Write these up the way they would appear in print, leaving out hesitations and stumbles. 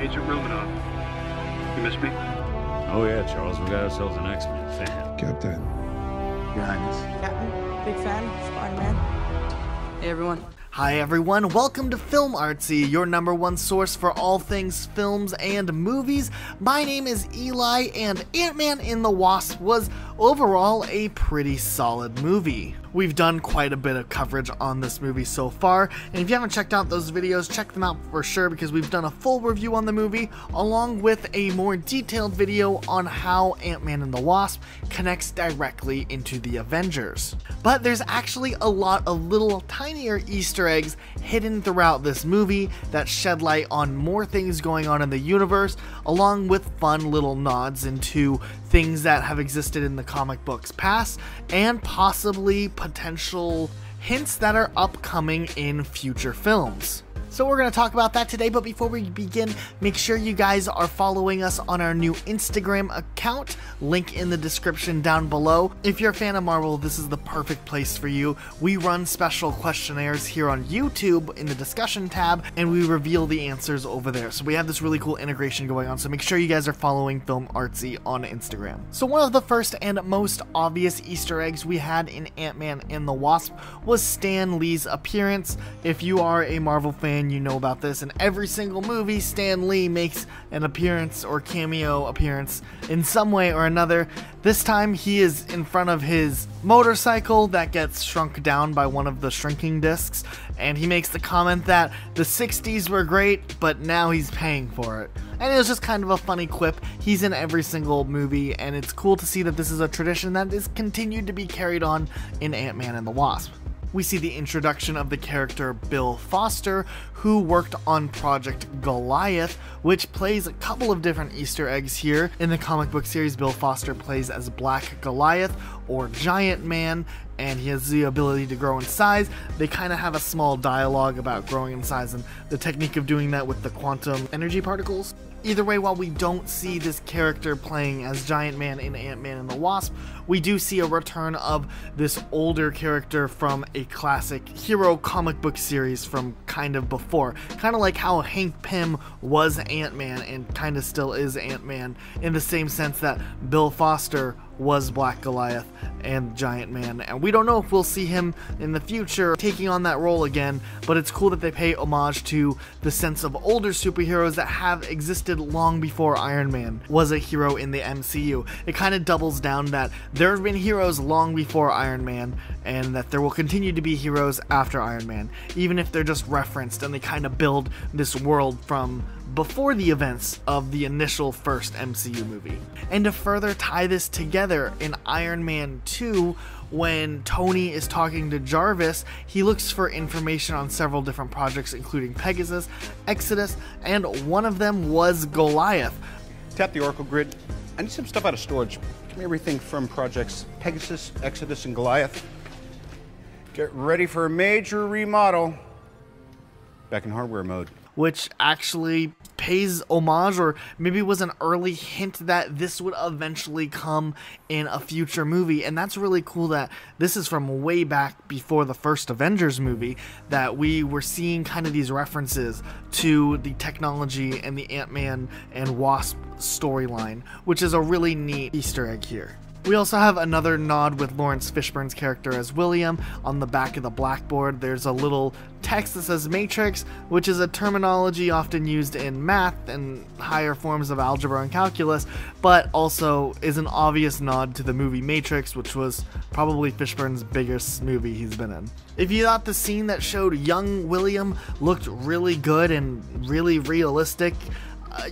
Agent Romanoff. You miss me? Oh yeah, Charles, we got ourselves an X-Men fan. Captain. Your Highness. Captain, big fan, Spider-Man. Hey everyone. Hi everyone, welcome to Film Artsy, your number one source for all things films and movies. My name is Eli, and Ant-Man and the Wasp was overall a pretty solid movie. We've done quite a bit of coverage on this movie so far, and if you haven't checked out those videos, check them out for sure because we've done a full review on the movie, along with a more detailed video on how Ant-Man and the Wasp connects directly into the Avengers. But there's actually a lot of little tinier Easter eggs hidden throughout this movie that shed light on more things going on in the universe, along with fun little nods into things that have existed in the comic books past, and possibly potential hints that are upcoming in future films. So we're going to talk about that today, but before we begin, make sure you guys are following us on our new Instagram account, link in the description down below. If you're a fan of Marvel, this is the perfect place for you. We run special questionnaires here on YouTube in the discussion tab, and we reveal the answers over there. So we have this really cool integration going on, so make sure you guys are following Film Artsy on Instagram. So one of the first and most obvious Easter eggs we had in Ant-Man and the Wasp was Stan Lee's appearance. If you are a Marvel fan, you know about this. In every single movie, Stan Lee makes an appearance or cameo appearance in some way or another. This time he is in front of his motorcycle that gets shrunk down by one of the shrinking discs, and he makes the comment that the 60s were great, but now he's paying for it. And it was just kind of a funny quip. He's in every single movie, and it's cool to see that this is a tradition that is continued to be carried on in Ant-Man and the Wasp. We see the introduction of the character Bill Foster, who worked on Project Goliath, which plays a couple of different Easter eggs here. In the comic book series, Bill Foster plays as Black Goliath, or Giant Man, and he has the ability to grow in size. They kind of have a small dialogue about growing in size and the technique of doing that with the quantum energy particles. Either way, while we don't see this character playing as Giant Man in Ant-Man and the Wasp, we do see a return of this older character from a classic hero comic book series from kind of before. Kind of like how Hank Pym was Ant-Man and kind of still is Ant-Man, in the same sense that Bill Foster was Black Goliath and Giant Man, and we don't know if we'll see him in the future taking on that role again, but it's cool that they pay homage to the sense of older superheroes that have existed long before Iron Man was a hero in the MCU. It kind of doubles down that there have been heroes long before Iron Man, and that there will continue to be heroes after Iron Man, even if they're just referenced and they kind of build this world from before the events of the initial first MCU movie. And to further tie this together, in Iron Man 2, when Tony is talking to Jarvis, he looks for information on several different projects, including Pegasus, Exodus, and one of them was Goliath. Tap the Oracle grid. I need some stuff out of storage. Give me everything from projects Pegasus, Exodus, and Goliath. Get ready for a major remodel. Back in hardware mode. Which actually pays homage, or maybe was an early hint that this would eventually come in a future movie. And that's really cool that this is from way back before the first Avengers movie, that we were seeing kind of these references to the technology and the Ant-Man and Wasp storyline, which is a really neat Easter egg here. We also have another nod with Lawrence Fishburne's character as William. On the back of the blackboard, there's a little text that says Matrix, which is a terminology often used in math and higher forms of algebra and calculus, but also is an obvious nod to the movie Matrix, which was probably Fishburne's biggest movie he's been in. If you thought the scene that showed young William looked really good and really realistic,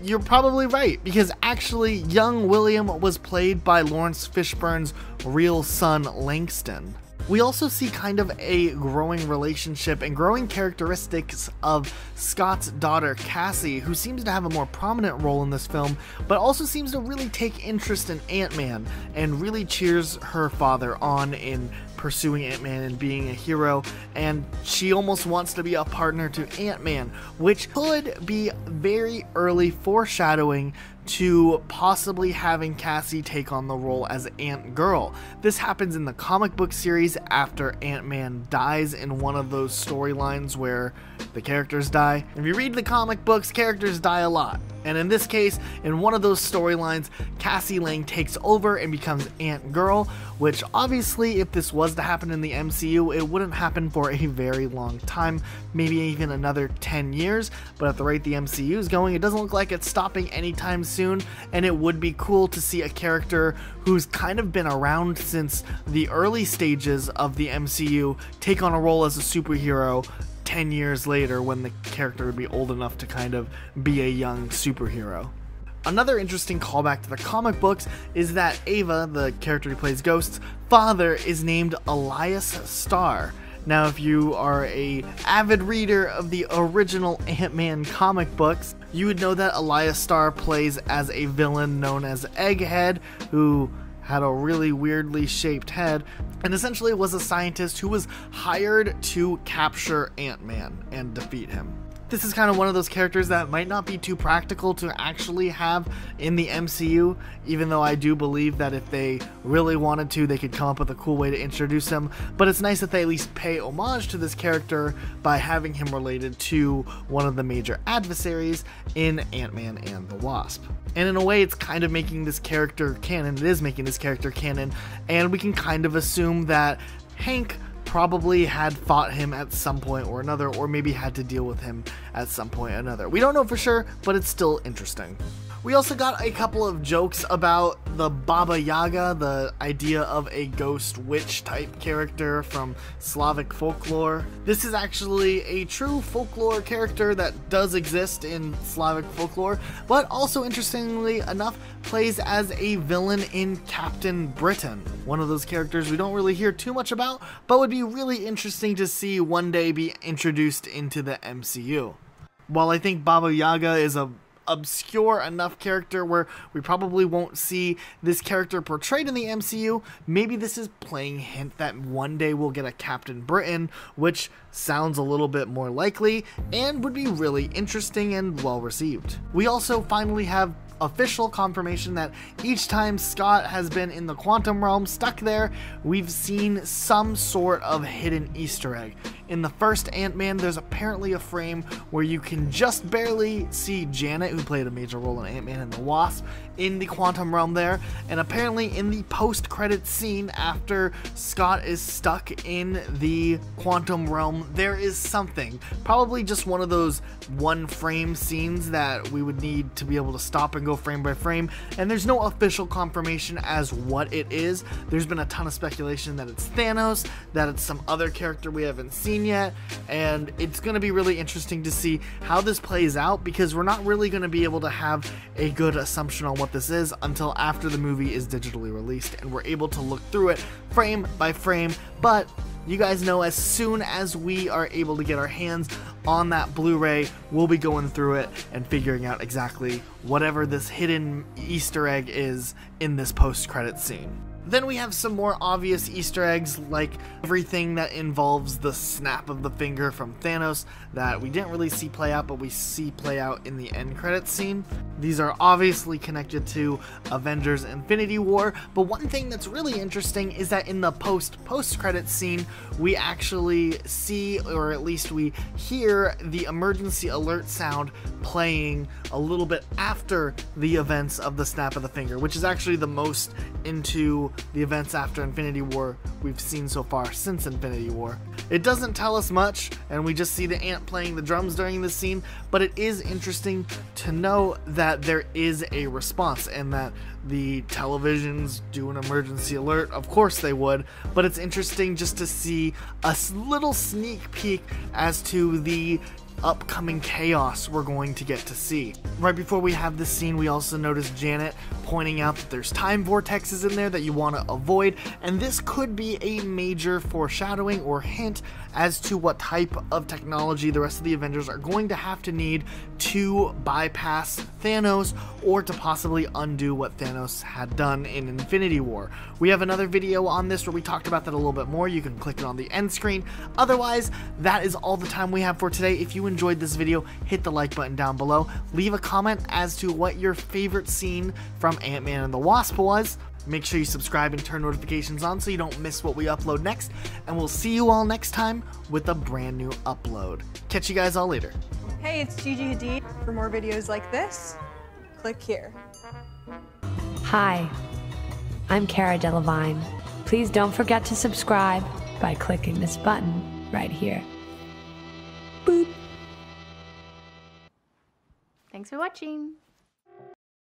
you're probably right, because actually young William was played by Lawrence Fishburne's real son Langston. We also see kind of a growing relationship and growing characteristics of Scott's daughter Cassie, who seems to have a more prominent role in this film, but also seems to really take interest in Ant-Man and really cheers her father on in pursuing Ant-Man and being a hero, and she almost wants to be a partner to Ant-Man, which could be very early foreshadowing to possibly having Cassie take on the role as Ant-Girl. This happens in the comic book series after Ant-Man dies in one of those storylines where the characters die. If you read the comic books, characters die a lot. And in this case, in one of those storylines, Cassie Lang takes over and becomes Ant-Girl, which obviously if this was to happen in the MCU, it wouldn't happen for a very long time, maybe even another 10 years, but at the rate the MCU is going, it doesn't look like it's stopping anytime soon, and it would be cool to see a character who's kind of been around since the early stages of the MCU take on a role as a superhero 10 years later when the character would be old enough to kind of be a young superhero. Another interesting callback to the comic books is that Ava, the character who plays Ghost's father, is named Elias Starr. Now, if you are a avid reader of the original Ant-Man comic books, you would know that Elias Starr plays as a villain known as Egghead, who had a really weirdly shaped head, and essentially was a scientist who was hired to capture Ant-Man and defeat him. This is kind of one of those characters that might not be too practical to actually have in the MCU, even though I do believe that if they really wanted to, they could come up with a cool way to introduce him, but it's nice that they at least pay homage to this character by having him related to one of the major adversaries in Ant-Man and the Wasp. And in a way, it's kind of making this character canon. It is making this character canon, and we can kind of assume that Hank probably had fought him at some point or another, or maybe had to deal with him at some point or another. We don't know for sure, but it's still interesting. We also got a couple of jokes about the Baba Yaga, the idea of a ghost witch type character from Slavic folklore. This is actually a true folklore character that does exist in Slavic folklore, but also interestingly enough plays as a villain in Captain Britain, one of those characters we don't really hear too much about, but would be really interesting to see one day be introduced into the MCU. While I think Baba Yaga is a obscure enough character where we probably won't see this character portrayed in the MCU, maybe this is playing hint that one day we'll get a Captain Britain, which sounds a little bit more likely and would be really interesting and well received. We also finally have official confirmation that each time Scott has been in the quantum realm stuck there, we've seen some sort of hidden Easter egg. In the first Ant-Man, there's apparently a frame where you can just barely see Janet, who played a major role in Ant-Man and the Wasp, in the quantum realm there, and apparently in the post-credits scene after Scott is stuck in the quantum realm, there is something, probably just one of those one frame scenes that we would need to be able to stop and go frame by frame, and there's no official confirmation as what it is. There's been a ton of speculation that it's Thanos, that it's some other character we haven't seen yet, and it's going to be really interesting to see how this plays out, because we're not really going to be able to have a good assumption on what this is until after the movie is digitally released and we're able to look through it frame by frame. But you guys know, as soon as we are able to get our hands on that Blu-ray, we'll be going through it and figuring out exactly whatever this hidden Easter egg is in this post-credit scene. Then we have some more obvious Easter eggs, like everything that involves the snap of the finger from Thanos that we didn't really see play out, but we see play out in the end credits scene. These are obviously connected to Avengers Infinity War, but one thing that's really interesting is that in the post-credits scene, we actually see, or at least we hear, the emergency alert sound playing a little bit after the events of the snap of the finger, which is actually the most into the events after Infinity War we've seen so far since Infinity War. It doesn't tell us much, and we just see the ant playing the drums during this scene, but it is interesting to know that there is a response and that the televisions do an emergency alert. Of course they would, but it's interesting just to see a little sneak peek as to the upcoming chaos we're going to get to see. Right before we have this scene, we also notice Janet pointing out that there's time vortexes in there that you want to avoid, and this could be a major foreshadowing or hint as to what type of technology the rest of the Avengers are going to have to need to bypass Thanos, or to possibly undo what Thanos had done in Infinity War. We have another video on this where we talked about that a little bit more. You can click it on the end screen. Otherwise, that is all the time we have for today. If you enjoyed this video, hit the like button down below. Leave a comment as to what your favorite scene from Ant-Man and the Wasp was. Make sure you subscribe and turn notifications on so you don't miss what we upload next. And we'll see you all next time with a brand new upload. Catch you guys all later. Hey, it's Gigi Hadid. For more videos like this, click here. Hi, I'm Cara Delevingne. Please don't forget to subscribe by clicking this button right here. Boop. Thanks for watching.